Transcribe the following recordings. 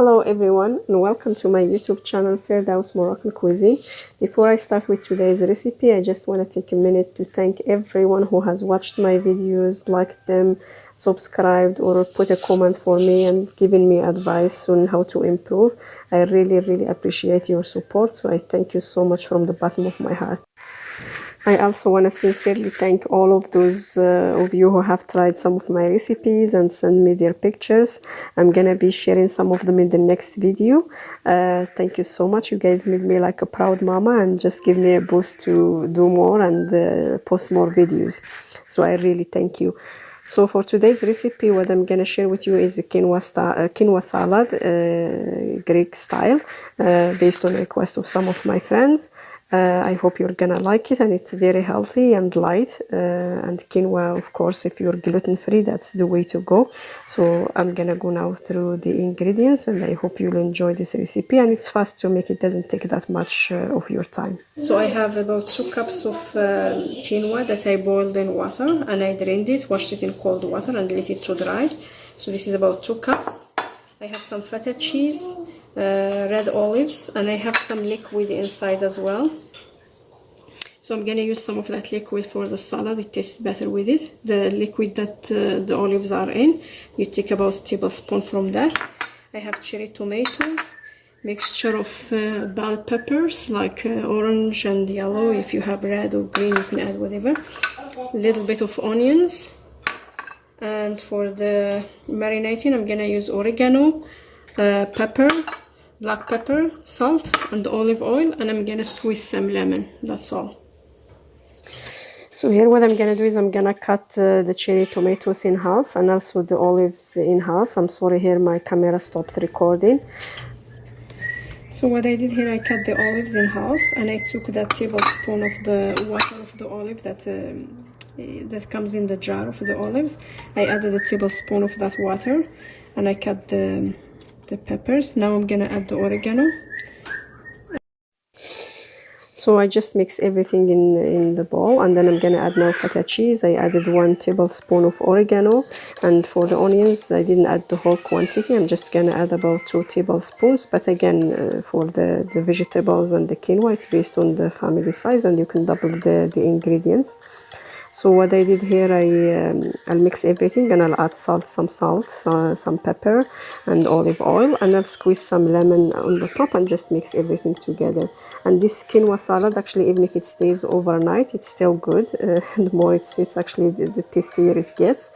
Hello everyone and welcome to my YouTube channel Firdaus Moroccan Cuisine. Before I start with today's recipe, I just want to take a minute to thank everyone who has watched my videos, liked them, subscribed or put a comment for me and given me advice on how to improve. I really appreciate your support, so I thank you so much from the bottom of my heart. I also want to sincerely thank all of those of you who have tried some of my recipes and sent me their pictures. I'm gonna be sharing some of them in the next video. Thank you so much. You guys made me like a proud mama and just give me a boost to do more and post more videos. So I really thank you. So for today's recipe, what I'm gonna share with you is a quinoa salad, Greek style, based on request of some of my friends. I hope you're gonna like it, and it's very healthy and light, and quinoa, of course, if you're gluten-free, that's the way to go. So I'm gonna go now through the ingredients, and I hope you'll enjoy this recipe, and it's fast to make. It doesn't take that much of your time. So I have about 2 cups of quinoa that I boiled in water, and I drained it, washed it in cold water and let it to dry. So this is about 2 cups. I have some feta cheese, red olives, and I have some liquid inside as well. So I'm gonna use some of that liquid for the salad. It tastes better with it. The liquid that the olives are in, you take about a tablespoon from that. I have cherry tomatoes, mixture of bell peppers like orange and yellow. If you have red or green, you can add whatever. A little bit of onions. And for the marinating, I'm gonna use oregano, pepper, black pepper, salt and olive oil, and I'm gonna squeeze some lemon. That's all. So here what I'm gonna do is I'm gonna cut the cherry tomatoes in half and also the olives in half. I'm sorry, here my camera stopped recording. So what I did here, I cut the olives in half and I took that tablespoon of the water of the olive that comes in the jar of the olives. I added a tablespoon of that water and I cut the peppers. Now I'm gonna add the oregano. So I just mix everything in the bowl, and then I'm gonna add now feta cheese. I added 1 tablespoon of oregano, and for the onions I didn't add the whole quantity. I'm just gonna add about 2 tablespoons, but again for the vegetables and the quinoa, it's based on the family size and you can double the ingredients. So what I did here, I'll mix everything and I'll add some salt, some pepper and olive oil, and I'll squeeze some lemon on the top and just mix everything together. And this quinoa salad, actually, even if it stays overnight, it's still good. The more it sits, actually, the tastier it gets.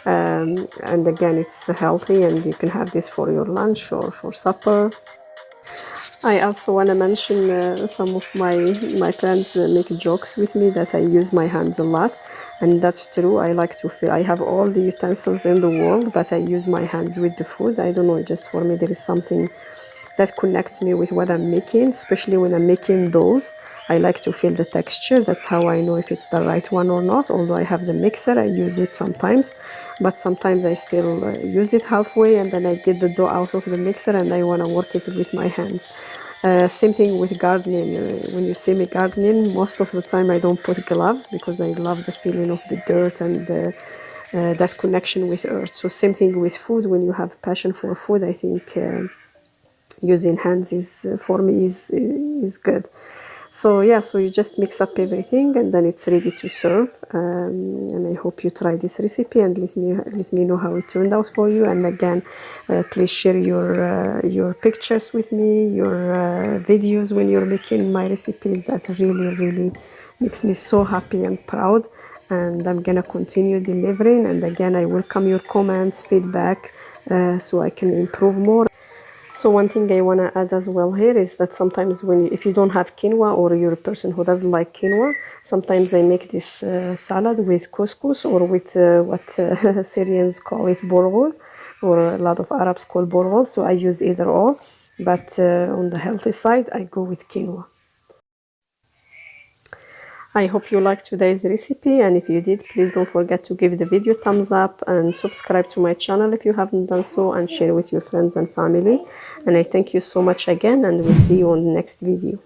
And again, it's healthy, and you can have this for your lunch or for supper. I also want to mention some of my friends make jokes with me that I use my hands a lot, and that's true. I like to feel I have all the utensils in the world, but I use my hands with the food. I don't know, just for me there is something that connects me with what I'm making, especially when I'm making doughs. I like to feel the texture. That's how I know if it's the right one or not. Although I have the mixer, I use it sometimes, but sometimes I still use it halfway and then I get the dough out of the mixer and I want to work it with my hands. Same thing with gardening. When you see me gardening, most of the time I don't put gloves because I love the feeling of the dirt and that connection with earth. So same thing with food. When you have a passion for food, I think using hands for me is good. So yeah, so you just mix up everything and then it's ready to serve. And I hope you try this recipe and let me know how it turned out for you. And again, please share your pictures with me, your videos when you're making my recipes. That really makes me so happy and proud. And I'm gonna continue delivering. And again, I welcome your comments, feedback, so I can improve more. So one thing I want to add as well here is that sometimes if you don't have quinoa or you're a person who doesn't like quinoa, sometimes I make this salad with couscous or with what Syrians call it borgol, or a lot of Arabs call borgol. So I use either or, but on the healthy side I go with quinoa. I hope you liked today's recipe, and if you did, please don't forget to give the video a thumbs up and subscribe to my channel if you haven't done so, and share with your friends and family. And I thank you so much again, and we'll see you on the next video.